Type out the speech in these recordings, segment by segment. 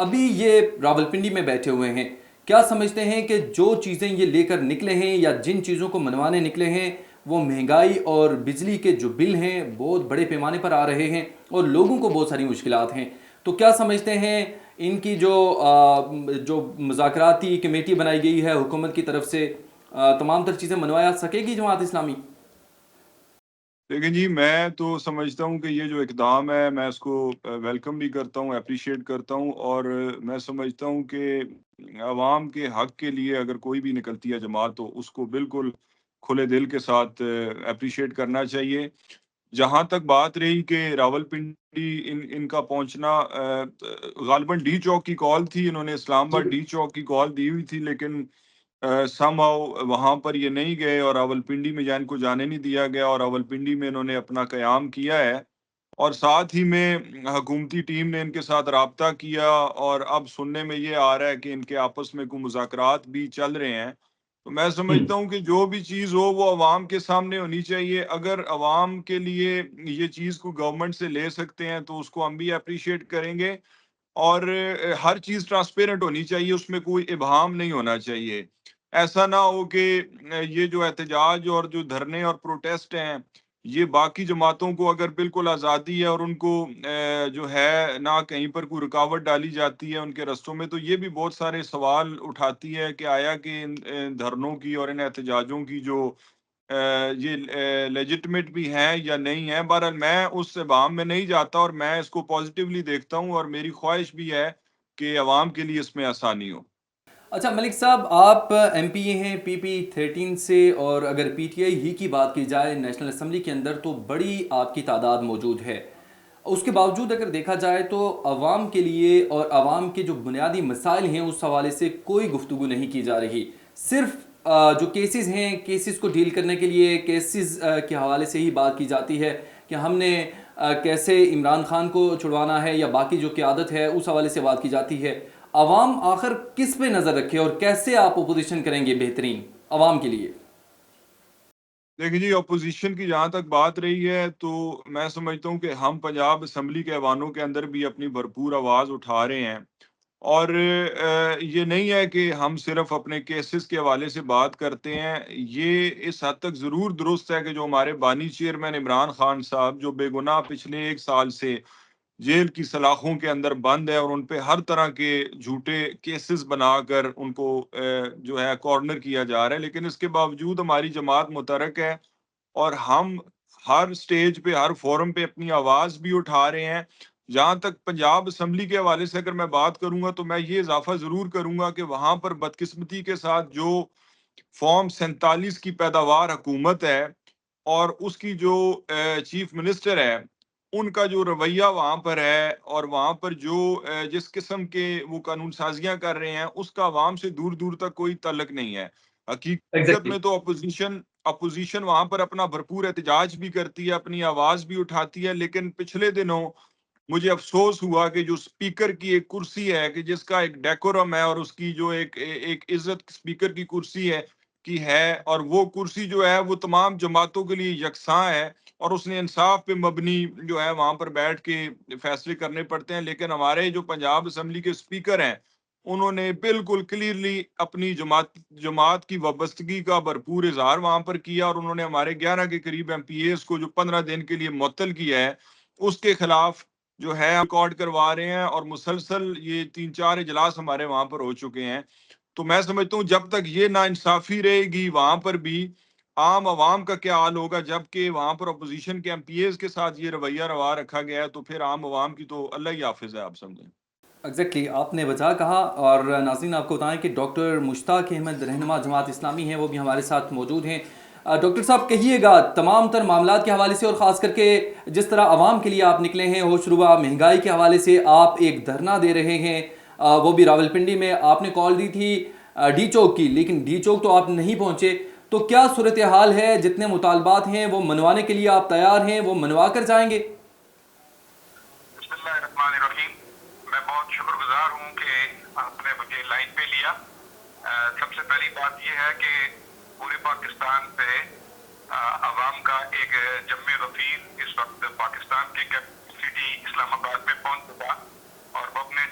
ابھی یہ راولپنڈی میں بیٹھے ہوئے ہیں، کیا سمجھتے ہیں کہ جو چیزیں یہ لے کر نکلے ہیں یا جن چیزوں کو منوانے نکلے ہیں وہ مہنگائی اور بجلی کے جو بل ہیں بہت بڑے پیمانے پر آ رہے ہیں اور لوگوں کو بہت ساری مشکلات ہیں، تو کیا سمجھتے ہیں ان کی جو مذاکراتی کمیٹی بنائی گئی ہے حکومت کی طرف سے تمام تر چیزیں منوایا سکے گی جماعت اسلامی؟ لیکن جی میں تو سمجھتا ہوں کہ یہ جو اقدام ہے میں اس کو ویلکم بھی کرتا ہوں، اپریشیٹ کرتا ہوں، اور میں سمجھتا ہوں کہ عوام کے حق کے لیے اگر کوئی بھی نکلتی ہے جماعت تو اس کو بالکل کھلے دل کے ساتھ اپریشیٹ کرنا چاہیے۔ جہاں تک بات رہی کہ راولپنڈی ان کا پہنچنا، غالباً ڈی چوک کی کال تھی، انہوں نے اسلام جی آباد ڈی چوک کی کال دی ہوئی تھی، لیکن سم ہاؤ وہاں پر یہ نہیں گئے اور راولپنڈی میں ان کو جانے نہیں دیا گیا، اور راولپنڈی میں انہوں نے اپنا قیام کیا ہے، اور ساتھ ہی میں حکومتی ٹیم نے ان کے ساتھ رابطہ کیا، اور اب سننے میں یہ آ رہا ہے کہ ان کے آپس میں کوئی مذاکرات بھی چل رہے ہیں۔ تو میں سمجھتا ہوں کہ جو بھی چیز ہو وہ عوام کے سامنے ہونی چاہیے۔ اگر عوام کے لیے یہ چیز کو گورنمنٹ سے لے سکتے ہیں تو اس کو ہم بھی اپریشیٹ کریں گے، اور ہر چیز ٹرانسپیرنٹ ہونی چاہیے، اس میں کوئی ابہام نہیں ہونا چاہیے۔ ایسا نہ ہو کہ یہ جو احتجاج اور جو دھرنے اور پروٹیسٹ ہیں یہ باقی جماعتوں کو اگر بالکل آزادی ہے اور ان کو جو ہے نہ کہیں پر کوئی رکاوٹ ڈالی جاتی ہے ان کے رستوں میں، تو یہ بھی بہت سارے سوال اٹھاتی ہے کہ آیا کہ ان دھرنوں کی اور ان احتجاجوں کی جو یہ لیجٹمیٹ بھی ہیں یا نہیں ہیں۔ بہرحال میں اس ابہام میں نہیں جاتا، اور میں اس کو پازیٹیولی دیکھتا ہوں، اور میری خواہش بھی ہے کہ عوام کے لیے اس میں آسانی ہو۔ اچھا ملک صاحب، آپ ایم پی اے ہیں پی پی 13 سے، اور اگر پی ٹی آئی ہی کی بات کی جائے نیشنل اسمبلی کے اندر تو بڑی آپ کی تعداد موجود ہے، اس کے باوجود اگر دیکھا جائے تو عوام کے لیے اور عوام کے جو بنیادی مسائل ہیں اس حوالے سے کوئی گفتگو نہیں کی جا رہی، صرف جو کیسز ہیں کیسز کو ڈیل کرنے کے لیے کیسز کے حوالے سے ہی بات کی جاتی ہے کہ ہم نے کیسے عمران خان کو چھڑوانا ہے یا باقی جو قیادت ہے اس حوالے سے بات کی جاتی ہے۔ عوام آخر کس پہ نظر رکھے اور کیسے آپ اپوزیشن کریں گے بہترین عوام کے لیے؟ دیکھیں جی، اپوزیشن کی جہاں تک بات رہی ہے تو میں سمجھتا ہوں کہ ہم پنجاب اسمبلی کے ایوانوں کے اندر بھی اپنی بھرپور آواز اٹھا رہے ہیں، اور یہ نہیں ہے کہ ہم صرف اپنے کیسز کے حوالے سے بات کرتے ہیں۔ یہ اس حد تک ضرور درست ہے کہ جو ہمارے بانی چیئرمین عمران خان صاحب جو بے گناہ پچھلے 1 سال سے جیل کی سلاخوں کے اندر بند ہے، اور ان پہ ہر طرح کے جھوٹے کیسز بنا کر ان کو جو ہے کارنر کیا جا رہا ہے، لیکن اس کے باوجود ہماری جماعت متحرک ہے، اور ہم ہر سٹیج پہ ہر فورم پہ اپنی آواز بھی اٹھا رہے ہیں۔ جہاں تک پنجاب اسمبلی کے حوالے سے اگر میں بات کروں گا تو میں یہ اضافہ ضرور کروں گا کہ وہاں پر بدقسمتی کے ساتھ جو فارم 47 کی پیداوار حکومت ہے اور اس کی جو چیف منسٹر ہے، ان کا جو رویہ وہاں پر ہے، اور وہاں پر جو جس قسم کے وہ قانون سازیاں کر رہے ہیں، اس کا عوام سے دور دور تک کوئی تعلق نہیں ہے۔ حقیقت ایگزیکٹلی۔ میں تو اپوزیشن وہاں پر اپنا بھرپور احتجاج بھی کرتی ہے، اپنی آواز بھی اٹھاتی ہے، لیکن پچھلے دنوں مجھے افسوس ہوا کہ جو اسپیکر کی ایک کرسی ہے کہ جس کا ایک ڈیکورم ہے اور اس کی جو ایک عزت اسپیکر کی کرسی ہے، اور وہ کرسی جو ہے وہ تمام جماعتوں کے لیے یکساں ہے، اور اس نے انصاف پہ مبنی جو ہے وہاں پر بیٹھ کے فیصلے کرنے پڑتے ہیں، لیکن ہمارے جو پنجاب اسمبلی کے اسپیکر ہیں انہوں نے بالکل کلیئرلی اپنی جماعت کی وابستگی کا بھرپور اظہار وہاں پر کیا، اور انہوں نے ہمارے 11 کے قریب ایم پی ایز کو جو 15 دن کے لیے معطل کیا ہے اس کے خلاف جو ہے ریکارڈ کروا رہے ہیں، اور مسلسل یہ 3-4 اجلاس ہمارے وہاں پر ہو چکے ہیں۔ تو میں سمجھتا ہوں جب تک یہ ناانصافی رہے گی وہاں پر بھی عام عوام کا کیا حال ہوگا، جبکہ وہاں پر اپوزیشن کے ایم پی ایز کے ساتھ یہ رویہ روا رکھا گیا ہے، تو پھر عام عوام کی تو اللہ ہی حافظ ہے، آپ سمجھیں۔ ایگزیکٹلی، آپ نے وجہ کہا، اور ناظرین آپ کو بتائیں کہ ڈاکٹر مشتاق احمد رہنما جماعت اسلامی ہیں وہ بھی ہمارے ساتھ موجود ہیں۔ ڈاکٹر صاحب کہیے گا تمام تر معاملات کے حوالے سے، اور خاص کر کے جس طرح عوام کے لیے آپ نکلے ہیں ہوش ربا مہنگائی کے حوالے سے آپ ایک دھرنا دے رہے ہیں، وہ بھی راولپنڈی میں آپ نے کال دی تھی ڈی چوک کی، لیکن ڈی چوک تو آپ نہیں پہنچے، تو کیا صورتحال ہے؟ جتنے مطالبات ہیں وہ منوانے کے لیے آپ تیار ہیں؟ وہ منوا کر جائیں گے؟ بسم اللہ الرحمن الرحیم۔ میں بہت شکر گزار ہوں کہ آپ نے مجھے لائن پہ لیا۔ سب سے پہلی بات یہ ہے کہ پورے پاکستان پہ عوام کا ایک جمع غفیر اس وقت پاکستان کے کیپٹل سٹی اسلام آباد میں پہنچ چکا، اور وہ اپنے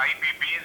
IPPs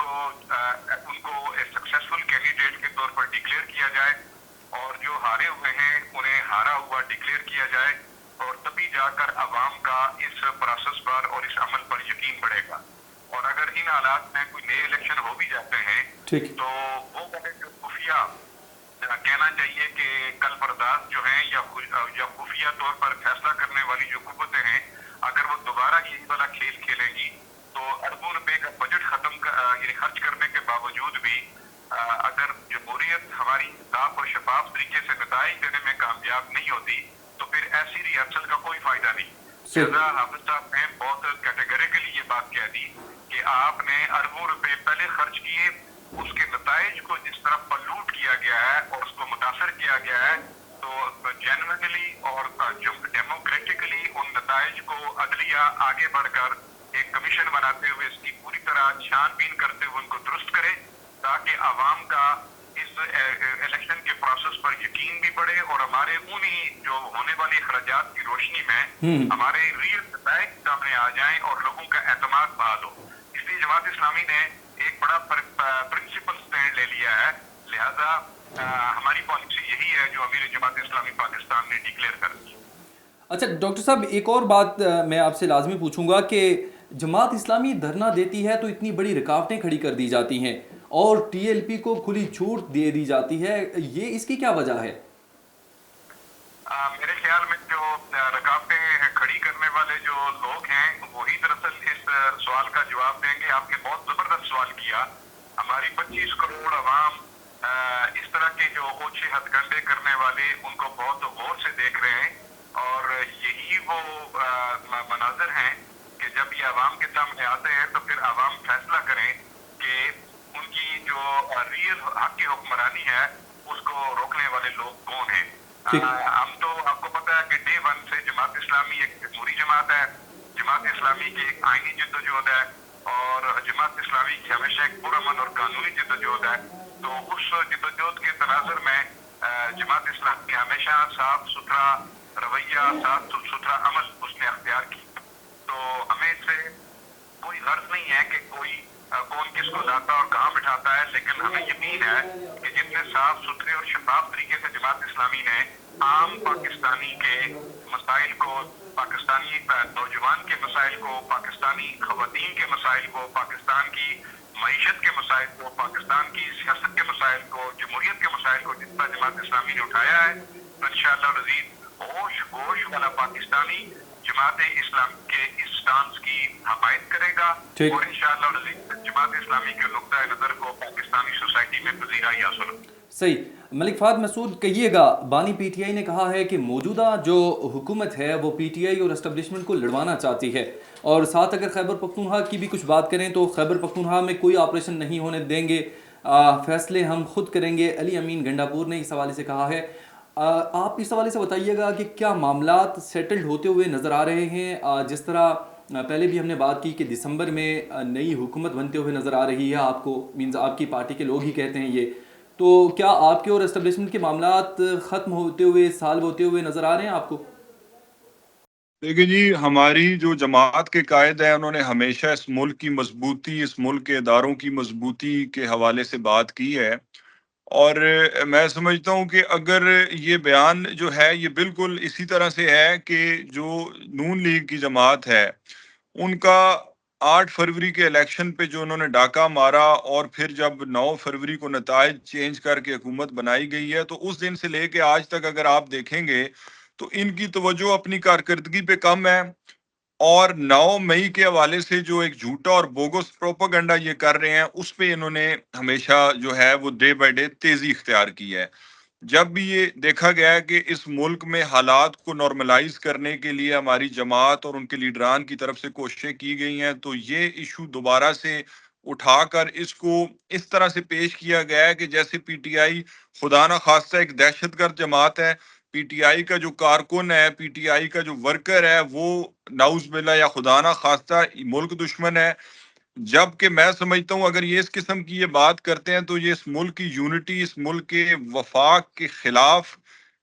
ان کو ایک سکسیسفل کینڈیڈیٹ کے طور پر ڈکلیئر کیا جائے اور جو ہارے ہوئے ہیں انہیں ہارا ہوا ڈکلیئر کیا جائے اور تبھی جا کر عوام کا اس پروسیس پر اور اس عمل پر یقین بڑھے گا. اور اگر ان حالات میں کوئی نئے الیکشن ہو بھی جاتے ہیں تو وہ جو خفیہ کہنا چاہیے کہ کل پرداز جو ہیں یا خفیہ طور پر فیصلہ کرنے والی جو قوتیں ہیں اگر وہ دوبارہ یہی والا کھیل کھیلیں گی تو اربوں روپے کا بجٹ یعنی خرچ کرنے کے باوجود بھی اگر جمہوریت ہماری صاف اور شفاف طریقے سے نتائج دینے میں کامیاب نہیں ہوتی تو پھر ایسی ریہرسل کا کوئی فائدہ نہیں. لہٰذا حافظ صاحب نے بہت کیٹیگریکلی یہ بات کہہ دی کہ آپ نے اربوں روپے پہلے خرچ کیے, اس کے نتائج کو جس طرح پلوٹ کیا گیا ہے اور اس کو متاثر کیا گیا ہے تو جینوئنلی اور ڈیموکریٹکلی ان نتائج کو عدلیہ آگے بڑھ کر ایک کمیشن بناتے ہوئے اس کی پوری طرح چھان بین کرتے ہوئے ان کو درست کرے تاکہ عوام کا اس الیکشن کے پروسیس پر یقین بھی بڑھے اور ہمارے انہی جو ہونے والی اخراجات کی روشنی میں ہمارے ریئل نتائج سامنے آ جائیں اور لوگوں کا اعتماد بحال ہو. اس لیے جماعت اسلامی نے ایک بڑا پرنسپل سٹینڈ لے لیا ہے. لہذا ہماری پالیسی یہی ہے جو امیر جماعت اسلامی پاکستان نے ڈکلیئر کر دی. اچھا ڈاکٹر صاحب, ایک اور بات میں آپ سے لازمی پوچھوں گا کہ جماعت اسلامی دھرنا دیتی ہے تو اتنی بڑی رکاوٹیں کھڑی کر دی جاتی ہیں اور ٹی ایل پی کو کھلی چھوٹ دے دی جاتی ہے, یہ اس کی کیا وجہ ہے؟ میرے خیال میں جو رکاوٹیں کھڑی کرنے والے جو لوگ ہیں وہی دراصل اس سوال کا جواب دیں گے. آپ نے بہت زبردست سوال کیا. ہماری 25 کروڑ عوام اس طرح کے جو اوچھے ہتھ کنڈے کرنے والے ان کو بہت غور سے دیکھ رہے ہیں اور یہی وہ مناظر ہیں کہ جب یہ عوام کے سامنے آتے ہیں تو پھر عوام فیصلہ کریں کہ ان کی جو ریئل حق کی حکمرانی ہے اس کو روکنے والے لوگ کون ہیں. ہم تو آپ کو پتا ہے کہ ڈے ون سے جماعت اسلامی ایک جمہوری جماعت ہے. جماعت اسلامی کی ایک آئینی جدوجہد ہے اور جماعت اسلامی کی ہمیشہ ایک پرامن اور قانونی جدوجہد ہے. تو اس جدوجہد کے تناظر میں جماعت اسلامی ہمیشہ صاف ستھرا رویہ, صاف ستھرا عمل اس نے اختیار کیا. تو ہمیں اس سے کوئی غرض نہیں ہے کہ کوئی کون کس کو لاتا اور کہاں بٹھاتا ہے, لیکن ہمیں یقین ہے کہ جتنے صاف ستھرے اور شفاف طریقے سے جماعت اسلامی نے عام پاکستانی کے مسائل کو, پاکستانی نوجوان کے مسائل کو, پاکستانی خواتین کے مسائل کو, پاکستان کی معیشت کے مسائل کو, پاکستان کی سیاست کے مسائل کو, جمہوریت کے مسائل کو جتنا جماعت اسلامی نے اٹھایا ہے تو انشاءاللہ العزیز ہوش گوش والا پاکستانی جماعت اسلام کے اس سٹانس کی حمایت کرے گا اور انشاءاللہ العزیز جماعت اسلامی کے نقطۂ نظر کو پاکستانی سوسائٹی میں پذیرائی حاصل ہوگی. صحیح. ملک فہد مسعود, کہیے گا بانی پی ٹی آئی نے کہا ہے کہ موجودہ جو حکومت ہے وہ پی ٹی آئی اور اسٹیبلشمنٹ کو لڑوانا چاہتی ہے اور ساتھ اگر خیبر پختونخوا کی بھی کچھ بات کریں تو خیبر پختونخوا میں کوئی آپریشن نہیں ہونے دیں گے, فیصلے ہم خود کریں گے. علی امین گنڈاپور نے اس حوالے سے کہا ہے. آپ اس حوالے سے بتائیے گا کہ کیا معاملات سیٹلڈ ہوتے ہوئے نظر آ رہے ہیں؟ جس طرح پہلے بھی ہم نے بات کی کہ دسمبر میں نئی حکومت بنتے ہوئے نظر آ رہی ہے, آپ کو مینز آپ کی پارٹی کے لوگ ہی کہتے ہیں یہ, تو کیا آپ کے اور اسٹیبلشمنٹ کے معاملات ختم ہوتے ہوئے, سالو ہوتے ہوئے نظر آ رہے ہیں آپ کو؟ دیکھیں جی, ہماری جو جماعت کے قائد ہیں انہوں نے ہمیشہ اس ملک کی مضبوطی, اس ملک کے اداروں کی مضبوطی کے حوالے سے بات کی ہے اور میں سمجھتا ہوں کہ اگر یہ بیان جو ہے یہ بالکل اسی طرح سے ہے کہ جو نون لیگ کی جماعت ہے ان کا 8 فروری کے الیکشن پہ جو انہوں نے ڈاکہ مارا اور پھر جب 9 فروری کو نتائج چینج کر کے حکومت بنائی گئی ہے تو اس دن سے لے کے آج تک اگر آپ دیکھیں گے تو ان کی توجہ اپنی کارکردگی پہ کم ہے اور 9 مئی کے حوالے سے جو ایک جھوٹا اور بوگس پروپیگنڈا یہ کر رہے ہیں اس پہ انہوں نے ہمیشہ جو ہے وہ ڈے بائی ڈے تیزی اختیار کی ہے. جب بھی یہ دیکھا گیا ہے کہ اس ملک میں حالات کو نارملائز کرنے کے لیے ہماری جماعت اور ان کے لیڈران کی طرف سے کوششیں کی گئی ہیں تو یہ ایشو دوبارہ سے اٹھا کر اس کو اس طرح سے پیش کیا گیا ہے کہ جیسے پی ٹی آئی خدا نہ خواستہ ایک دہشت گرد جماعت ہے. پی ٹی آئی کا جو کارکن ہے, پی ٹی آئی کا جو ورکر ہے وہ نعوذ باللہ یا خدا نہ خواستہ ملک دشمن ہے. جبکہ میں سمجھتا ہوں اگر یہ اس قسم کی یہ بات کرتے ہیں تو یہ اس ملک کی یونٹی, اس ملک کے وفاق کے خلاف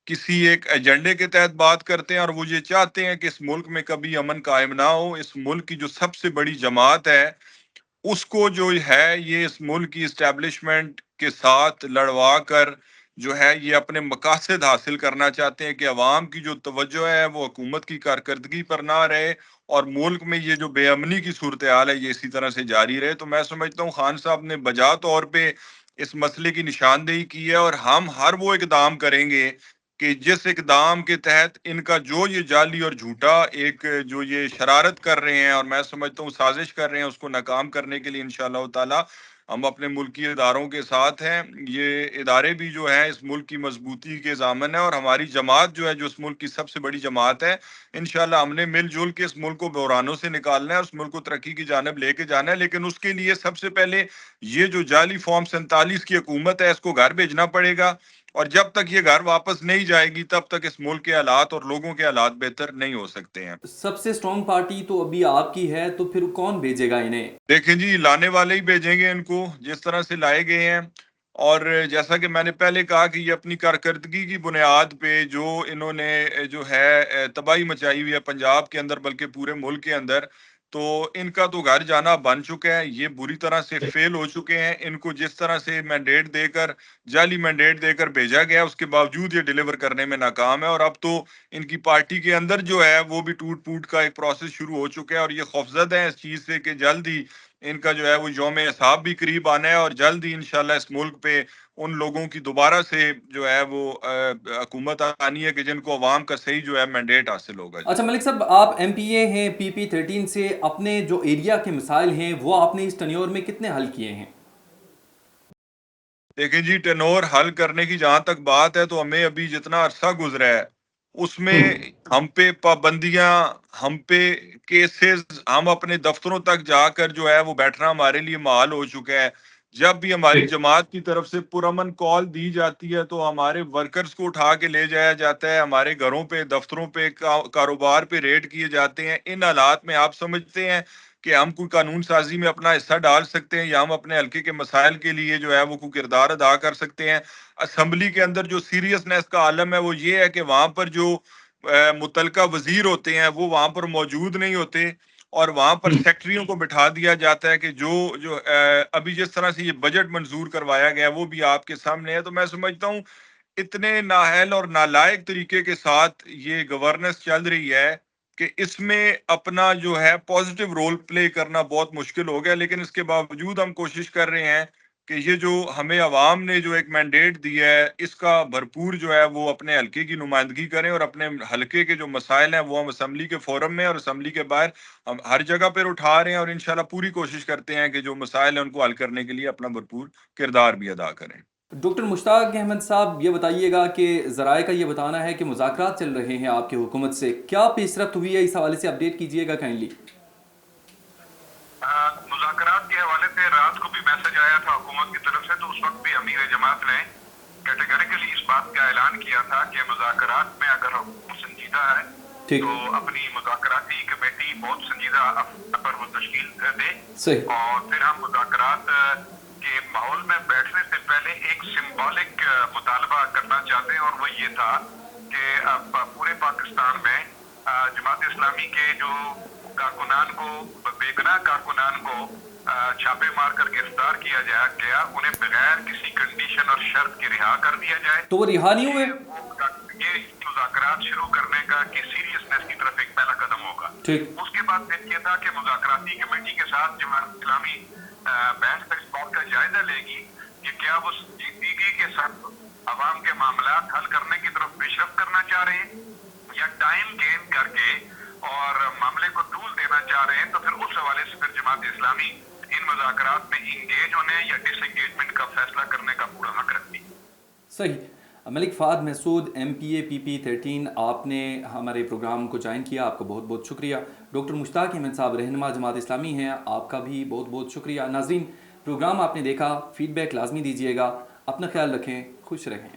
کسی ایک ایجنڈے کے تحت بات کرتے ہیں اور وہ یہ چاہتے ہیں کہ اس ملک میں کبھی امن قائم نہ ہو. اس ملک کی جو سب سے بڑی جماعت ہے اس کو جو ہے یہ اس ملک کی اسٹیبلشمنٹ کے ساتھ لڑوا کر جو ہے یہ اپنے مقاصد حاصل کرنا چاہتے ہیں کہ عوام کی جو توجہ ہے وہ حکومت کی کارکردگی پر نہ رہے اور ملک میں یہ جو بے امنی کی صورتحال ہے یہ اسی طرح سے جاری رہے. تو میں سمجھتا ہوں خان صاحب نے بجا طور پہ اس مسئلے کی نشاندہی کی ہے اور ہم ہر وہ اقدام کریں گے کہ جس اقدام کے تحت ان کا جو یہ جعلی اور جھوٹا ایک جو یہ شرارت کر رہے ہیں اور میں سمجھتا ہوں سازش کر رہے ہیں اس کو ناکام کرنے کے لیے انشاءاللہ تعالی ہم اپنے ملکی اداروں کے ساتھ ہیں. یہ ادارے بھی جو ہیں اس ملک کی مضبوطی کے ضامن ہیں اور ہماری جماعت جو ہے جو اس ملک کی سب سے بڑی جماعت ہے انشاءاللہ ہم نے مل جل کے اس ملک کو بحرانوں سے نکالنا ہے, اس ملک کو ترقی کی جانب لے کے جانا ہے. لیکن اس کے لیے سب سے پہلے یہ جو جعلی فارم 47 کی حکومت ہے اس کو گھر بھیجنا پڑے گا اور جب تک یہ گھر واپس نہیں جائے گی تب تک اس ملک کے حالات اور لوگوں کے حالات بہتر نہیں ہو سکتے ہیں. سب سے اسٹرانگ پارٹی تو ابھی آپ کی ہے, تو پھر کون بھیجے گا انہیں؟ دیکھیں جی لانے والے ہی بھیجیں گے ان کو جس طرح سے لائے گئے ہیں. اور جیسا کہ میں نے پہلے کہا کہ یہ اپنی کارکردگی کی بنیاد پہ جو انہوں نے جو ہے تباہی مچائی ہوئی ہے پنجاب کے اندر بلکہ پورے ملک کے اندر, تو ان کا تو گھر جانا بن چکا ہے. یہ بری طرح سے فیل ہو چکے ہیں. ان کو جس طرح سے مینڈیٹ دے کر جعلی مینڈیٹ دے کر بھیجا گیا اس کے باوجود یہ ڈیلیور کرنے میں ناکام ہے اور اب تو ان کی پارٹی کے اندر جو ہے وہ بھی ٹوٹ پوٹ کا ایک پروسیس شروع ہو چکا ہے اور یہ خوفزدہ ہیں اس چیز سے کہ جلد ہی ان کا جو ہے وہ یوم حساب بھی قریب آنا ہے اور جلد ہی انشاءاللہ اس ملک پہ ان لوگوں کی دوبارہ سے جو ہے وہ حکومت آنی ہے کہ جن کو عوام کا صحیح جو ہے مینڈیٹ حاصل ہوگا. اچھا ملک صاحب, آپ ایم پی اے ہیں پی پی 13 سے, اپنے جو ایریا کے مسائل ہیں وہ آپ نے اس ٹینیور میں کتنے حل کیے ہیں؟ دیکھیں جی ٹینور حل کرنے کی جہاں تک بات ہے تو ہمیں ابھی جتنا عرصہ گزرا ہے اس میں ہم پہ پابندیاں, ہم پہ کیسز, ہم اپنے دفتروں تک جا کر جو ہے وہ بیٹھنا ہمارے لیے محال ہو چکا ہے. جب بھی ہماری جماعت کی طرف سے پرامن کال دی جاتی ہے تو ہمارے ورکرز کو اٹھا کے لے جایا جاتا ہے, ہمارے گھروں پہ دفتروں پہ کاروبار پہ ریڈ کیے جاتے ہیں. ان حالات میں آپ سمجھتے ہیں کہ ہم کوئی قانون سازی میں اپنا حصہ ڈال سکتے ہیں یا ہم اپنے حلقے کے مسائل کے لیے جو ہے وہ کوئی کردار ادا کر سکتے ہیں؟ اسمبلی کے اندر جو سیریسنس کا عالم ہے وہ یہ ہے کہ وہاں پر جو متعلقہ وزیر ہوتے ہیں وہ وہاں پر موجود نہیں ہوتے اور وہاں پر سیکٹریوں کو بٹھا دیا جاتا ہے کہ جو ابھی جس طرح سے یہ بجٹ منظور کروایا گیا وہ بھی آپ کے سامنے ہے. تو میں سمجھتا ہوں اتنے نااہل اور نالائق طریقے کے ساتھ یہ گورننس چل رہی ہے کہ اس میں اپنا جو ہے پازیٹیو رول پلے کرنا بہت مشکل ہو گیا. لیکن اس کے باوجود ہم کوشش کر رہے ہیں کہ یہ جو ہمیں عوام نے جو ایک مینڈیٹ دیا ہے اس کا بھرپور جو ہے وہ اپنے حلقے کی نمائندگی کریں اور اپنے حلقے کے جو مسائل ہیں وہ ہم اسمبلی کے فورم میں اور اسمبلی کے باہر ہم ہر جگہ پر اٹھا رہے ہیں اور انشاءاللہ پوری کوشش کرتے ہیں کہ جو مسائل ہیں ان کو حل کرنے کے لیے اپنا بھرپور کردار بھی ادا کریں. ڈاکٹر مشتاق احمد صاحب, یہ بتائیے گا کہ ذرائع کا یہ بتانا ہے کہ مذاکرات چل رہے ہیں آپ کی حکومت سے, کیا پیش رفت ہوئی ہے اس حوالے سے اپڈیٹ کیجیے گا کائنڈلی. مذاکرات کے حوالے سے رات کو بھی میسج آیا تھا حکومت کی طرف سے, تو اس وقت بھی امیر جماعت نے کیٹیگریکلی اس بات کا اعلان کیا تھا کہ مذاکرات میں اگر حکومت سنجیدہ ہے تو اپنی مذاکراتی کمیٹی بہت سنجیدہ پر وہ تشکیل دے اور پھر ہم مذاکرات کے ماحول میں بیٹھنے سے پہلے ایک سمبولک مطالبہ کرنا چاہتے ہیں اور وہ یہ تھا کہ پورے پاکستان میں جماعت اسلامی کے جو کارکنان کو, بے گناہ کارکنان کو چھاپے مار کر گرفتار کیا گیا, انہیں بغیر کسی کنڈیشن اور شرط کے رہا کر دیا جائے. تو وہ رہا نہیں ہوئے. یہ مذاکرات شروع کرنے کا کہ سیریسنس کی طرف ایک پہلا قدم ہوگا. اس کے بعد پھر یہ تھا کہ مذاکراتی کمیٹی کے ساتھ جماعت اسلامی بیٹھ کر اس بات کا جائزہ لے گی کہ کیا وہ سنجیدگی کے ساتھ عوام کے معاملات حل کرنے کی طرف پیش رفت کرنا چاہ رہے ہیں یا ٹائم گین کر کے اور معاملے کو طول دینا چاہ رہے ہیں. تو پھر اس حوالے سے پھر جماعت اسلامی ان مذاکرات میں انگیج ہونے یا ڈس انگیجمنٹ کا فیصلہ کرنے کا پورا حق رکھتی. صحیح. ملک فہد محسود ایم پی اے پی پی 13, آپ نے ہمارے پروگرام کو جوائن کیا, آپ کا بہت بہت شکریہ. ڈاکٹر مشتاق احمد صاحب رہنما جماعت اسلامی ہیں, آپ کا بھی بہت بہت شکریہ. ناظرین, پروگرام آپ نے دیکھا, فیڈ بیک لازمی دیجیے گا. اپنا خیال رکھیں, خوش رہیں.